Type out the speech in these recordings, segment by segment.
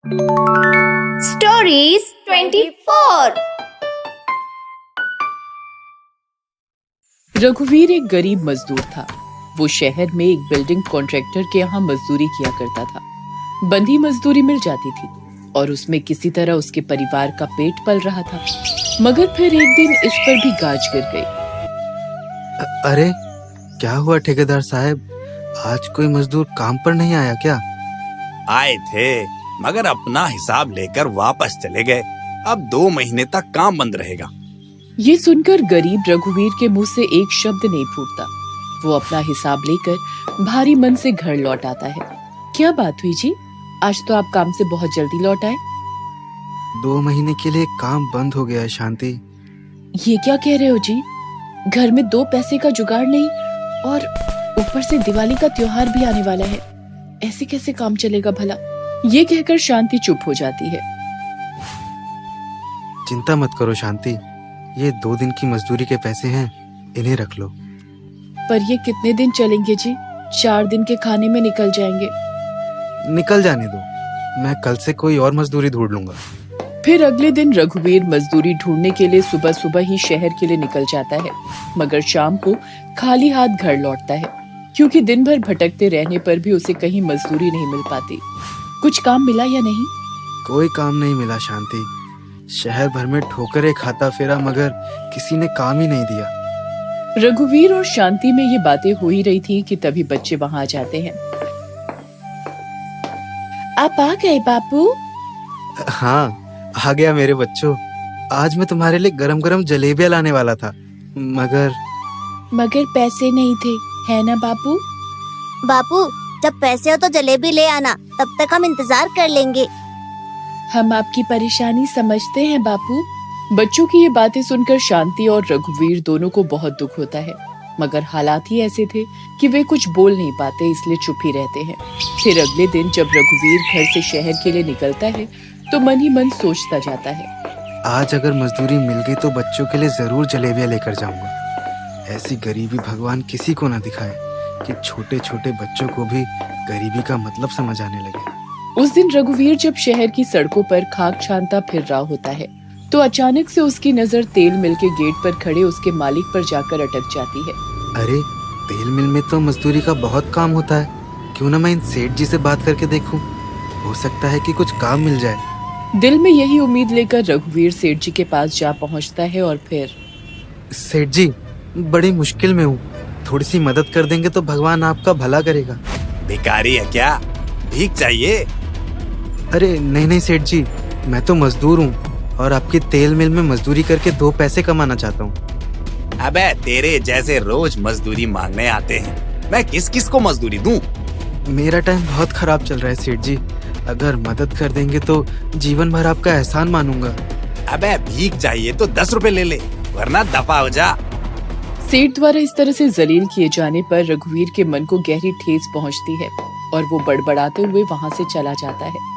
Stories 24। रघुवीर एक गरीब मजदूर था। वो शहर में एक बिल्डिंग कॉन्ट्रैक्टर के यहाँ मजदूरी किया करता था। बंधी मजदूरी मिल जाती थी और उसमें किसी तरह उसके परिवार का पेट पल रहा था। मगर फिर एक दिन इस पर भी गाज गिर गई। अरे क्या हुआ ठेकेदार साहब, आज कोई मजदूर काम पर नहीं आया क्या? आए थे मगर अपना हिसाब लेकर वापस चले गए। अब 2 महीने तक काम बंद रहेगा। ये सुनकर गरीब रघुवीर के मुंह से एक शब्द नहीं फूटता। वो अपना हिसाब लेकर भारी मन से घर लौट आता है। क्या बात हुई जी, आज तो आप काम से बहुत जल्दी लौट आए। 2 महीने के लिए काम बंद हो गया है शांति। ये क्या कह रहे हो जी? घर में 2 पैसे का जुगाड़ नहीं और ऊपर से दिवाली का त्योहार भी आने वाला है। ऐसे कैसे काम चलेगा भला? ये कहकर शांति चुप हो जाती है। चिंता मत करो शांति, ये 2 दिन की मजदूरी के पैसे हैं, इन्हें रख लो। पर ये कितने दिन चलेंगे जी? 4 दिन के खाने में निकल जाएंगे। निकल जाने दो, मैं कल से कोई और मजदूरी ढूंढ लूंगा। फिर अगले दिन रघुवीर मजदूरी ढूंढने के लिए सुबह सुबह ही शहर के लिए निकल जाता है। मगर शाम को खाली हाथ घर लौटता है, क्योंकि दिन भर भटकते रहने पर भी उसे कहीं मजदूरी नहीं मिल पाती। कुछ काम मिला या नहीं? कोई काम नहीं मिला शांति। शहर भर में ठोकरें खाता फिरा मगर किसी ने काम ही नहीं दिया। रघुवीर और शांति में ये बातें हो ही रही थी कि तभी बच्चे वहां आ जाते हैं। आप आ गए बापू? हाँ आ गया मेरे बच्चों। आज मैं तुम्हारे लिए गरम गरम जलेबियां लाने वाला था, मगर पैसे नहीं थे, है ना बापू? बापू, जब पैसे हो तो जलेबी ले आना, तब तक हम इंतजार कर लेंगे। हम आपकी परेशानी समझते हैं बापू। बच्चों की ये बातें सुनकर शांति और रघुवीर दोनों को बहुत दुख होता है, मगर हालात ही ऐसे थे कि वे कुछ बोल नहीं पाते, इसलिए चुप ही रहते हैं। फिर अगले दिन जब रघुवीर घर से शहर के लिए निकलता है तो मन ही मन सोचता जाता है, आज अगर मजदूरी मिल गई तो बच्चों के लिए जरूर जलेबियां लेकर जाऊंगा। ऐसी गरीबी भगवान किसी को ना दिखाए कि छोटे छोटे बच्चों को भी गरीबी का मतलब समझ आने लगे। उस दिन रघुवीर जब शहर की सड़कों पर खाक छानता फिर रहा होता है तो अचानक से उसकी नजर तेल मिल के गेट पर खड़े उसके मालिक पर जाकर अटक जाती है। अरे तेल मिल में तो मजदूरी का बहुत काम होता है, क्यों ना मैं इन सेठ जी से बात करके देखूं, हो सकता है कि कुछ काम मिल जाए। दिल में यही उम्मीद लेकर रघुवीर सेठ जी के पास जा पहुंचता है और फिर, सेठ जी बड़ी मुश्किल में हूँ, थोड़ी सी मदद कर देंगे तो भगवान आपका भला करेगा। भिखारी है क्या? भीख चाहिए? अरे नहीं नहीं सेठ जी, मैं तो मजदूर हूँ और आपकी तेल मिल में मजदूरी करके 2 पैसे कमाना चाहता हूँ। अबे तेरे जैसे रोज मजदूरी मांगने आते हैं, मैं किस किस को मजदूरी दूं? मेरा टाइम बहुत खराब चल रहा है सेठ जी, अगर मदद कर देंगे तो जीवन भर आपका एहसान मानूंगा। अबे भीख चाहिए तो 10 रुपए ले ले, वरना दफा हो जा। सेठ द्वारा इस तरह से जलील किए जाने पर रघुवीर के मन को गहरी ठेस पहुंचती है और वो बड़बड़ाते हुए वहां से चला जाता है।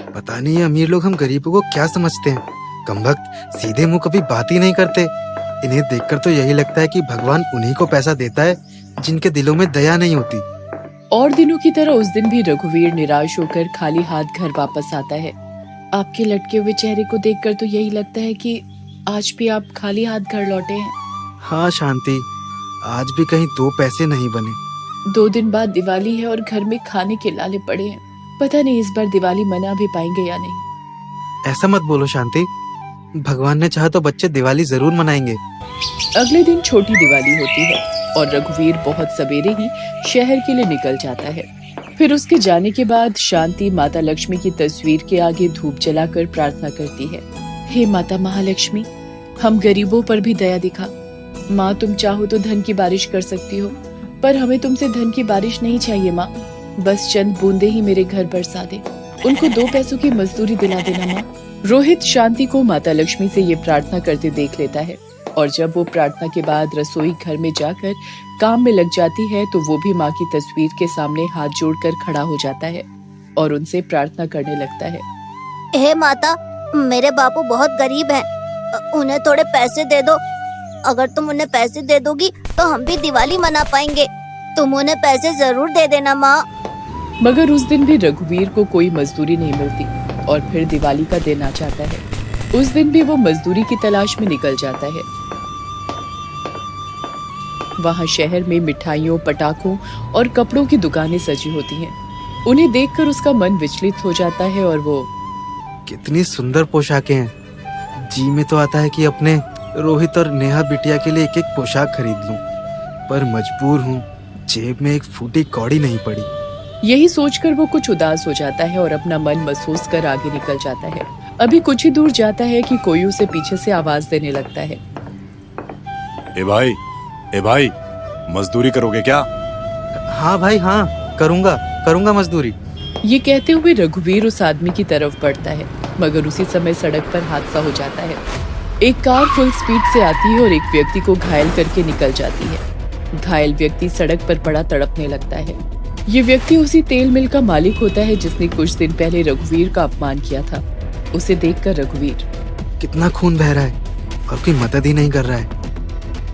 पता नहीं ये अमीर लोग हम गरीबों को क्या समझते हैं, कमबख्त सीधे मुंह कभी बात ही नहीं करते। इन्हें देखकर तो यही लगता है कि भगवान उन्हीं को पैसा देता है जिनके दिलों में दया नहीं होती। और दिनों की तरह उस दिन भी रघुवीर निराश होकर खाली हाथ घर वापस आता है। आपके लटके हुए चेहरे को देखकर तो यही लगता है कि आज भी आप खाली हाथ घर लौटे हैं। हाँ शांति, आज भी कहीं 2 पैसे नहीं बने। 2 दिन बाद दिवाली है और घर में खाने के लाले पड़े हैं। पता नहीं इस बार दिवाली मना भी पाएंगे या नहीं। ऐसा मत बोलो शांति, भगवान ने चाहा तो बच्चे दिवाली जरूर मनाएंगे। अगले दिन छोटी दिवाली होती है और रघुवीर बहुत सवेरे ही शहर के लिए निकल जाता है। फिर उसके जाने के बाद शांति माता लक्ष्मी की तस्वीर के आगे धूप जलाकर प्रार्थना करती है, हे माता महालक्ष्मी, हम गरीबों पर भी दया दिखा। माँ तुम चाहो तो धन की बारिश कर सकती हो, पर हमें तुमसे धन की बारिश नहीं चाहिए माँ, बस चंद बूंदे ही मेरे घर बरसा दे, उनको 2 पैसों की मजदूरी दिला देना माँ। रोहित शांति को माता लक्ष्मी से ये प्रार्थना करते देख लेता है और जब वो प्रार्थना के बाद रसोई घर में जाकर काम में लग जाती है तो वो भी माँ की तस्वीर के सामने हाथ जोड़कर खड़ा हो जाता है और उनसे प्रार्थना करने लगता है, हे माता, मेरे बापू बहुत गरीब हैं, उन्हें थोड़े पैसे दे दो। अगर तुम उन्हें पैसे दे दोगी तो हम भी दिवाली मना पाएंगे। तुम उन्हें पैसे जरूर दे देना माँ। मगर उस दिन भी रघुवीर को कोई मजदूरी नहीं मिलती और फिर दिवाली का दिन आ जाता है। उस दिन भी वो मजदूरी की तलाश में निकल जाता है। वहाँ शहर में मिठाइयों, पटाखों और कपड़ों की दुकानें सजी होती हैं। उन्हें देखकर उसका मन विचलित हो जाता है और वो कितनी सुंदर पोशाकें हैं। जी में तो आता है कि अपने रोहित और नेहा बिटिया के लिए एक एक पोशाक खरीद लूं, पर मजबूर हूँ, जेब में एक फूटी कौड़ी नहीं पड़ी। यही सोचकर वो कुछ उदास हो जाता है और अपना मन महसूस कर आगे निकल जाता है। अभी कुछ ही दूर जाता है कि कोई उसे पीछे से आवाज देने लगता है। ए भाई, मजदूरी करोगे क्या? हाँ भाई हाँ, करूँगा मजदूरी। ये कहते हुए रघुवीर उस आदमी की तरफ बढ़ता है, मगर उसी समय सड़क पर हादसा हो जाता है। एक कार फुल स्पीड से आती है और एक व्यक्ति को घायल करके निकल जाती है। घायल व्यक्ति सड़क पर पड़ा तड़पने लगता है। ये व्यक्ति उसी तेल मिल का मालिक होता है जिसने कुछ दिन पहले रघुवीर का अपमान किया था। उसे देखकर रघुवीर, कितना खून बह रहा है और कोई मदद ही नहीं कर रहा है।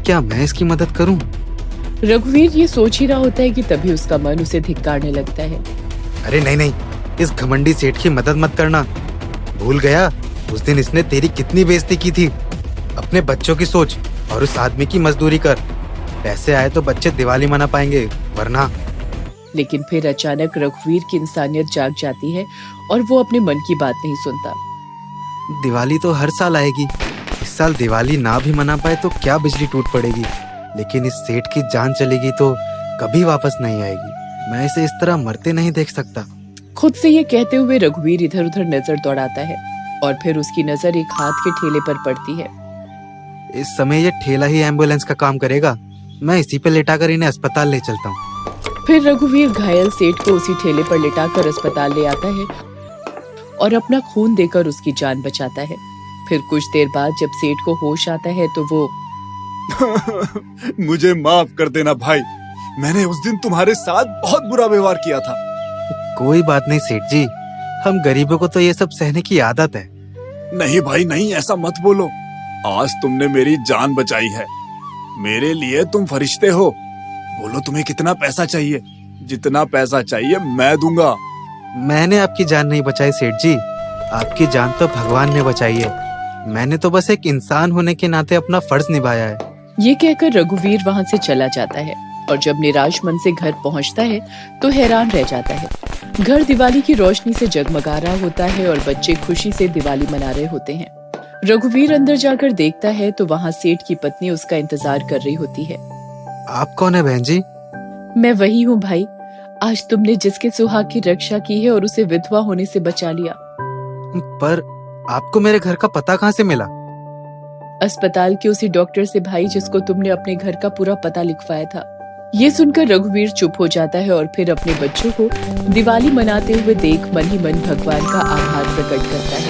क्या मैं इसकी मदद करूं? रघुवीर ये सोच ही रहा होता है कि तभी उसका मन उसे धिक्कारने लगता है। अरे नहीं, इस घमंडी सेठ की मदद मत करना। भूल गया उस दिन इसने तेरी कितनी बेइज्जती की थी। अपने बच्चों की सोच और उस आदमी की मजदूरी कर। पैसे आए तो बच्चे दिवाली मना पाएंगे, वरना। लेकिन फिर अचानक रघुवीर की इंसानियत जाग जाती है और वो अपने मन की बात नहीं सुनता। दिवाली तो हर साल आएगी। इस साल दिवाली ना भी मना पाए तो क्या बिजली टूट पड़ेगी, लेकिन इस सेठ की जान चलेगी तो कभी वापस नहीं आएगी। मैं इसे इस तरह मरते नहीं देख सकता। खुद से ये कहते हुए रघुवीर इधर उधर नजर दौड़ाता है और फिर उसकी नजर एक हाथ के ठेले पर पड़ती है। इस समय ये ठेला ही एम्बुलेंस का काम करेगा। मैं इसी पे लेटाकर इन्हें अस्पताल ले चलता हूँ। फिर रघुवीर घायल सेठ को उसी ठेले पर लिटाकर अस्पताल ले आता है और अपना खून देकर उसकी जान बचाता है। फिर कुछ देर बाद जब सेठ को होश आता है तो वो मुझे माफ कर देना भाई, मैंने उस दिन तुम्हारे साथ बहुत बुरा व्यवहार किया था। कोई बात नहीं सेठ जी, हम गरीबों को तो ये सब सहने की आदत है। नहीं भाई नहीं, ऐसा मत बोलो। आज तुमने मेरी जान बचाई है। मेरे लिए तुम फरिश्ते हो। बोलो तुम्हें कितना पैसा चाहिए? जितना पैसा चाहिए मैं दूंगा। मैंने आपकी जान नहीं बचाई सेठ जी, आपकी जान तो भगवान ने बचाई है। मैंने तो बस एक इंसान होने के नाते अपना फर्ज निभाया है। ये कहकर रघुवीर वहाँ से चला जाता है और जब निराश मन से घर पहुँचता है तो हैरान रह जाता है। घर दिवाली की रोशनी से जगमगा रहा होता है और बच्चे खुशी से दिवाली मना रहे होते हैं। रघुवीर अंदर जाकर देखता है तो वहाँ सेठ की पत्नी उसका इंतजार कर रही होती है। आप कौन है बहन जी? मैं वही हूँ भाई, आज तुमने जिसके सुहाग की रक्षा की है और उसे विधवा होने से बचा लिया। पर आपको मेरे घर का पता कहाँ से मिला? अस्पताल के उसी डॉक्टर से भाई, जिसको तुमने अपने घर का पूरा पता लिखवाया था। ये सुनकर रघुवीर चुप हो जाता है और फिर अपने बच्चों को दिवाली मनाते हुए देख मन ही मन भगवान का आभार प्रकट करता है।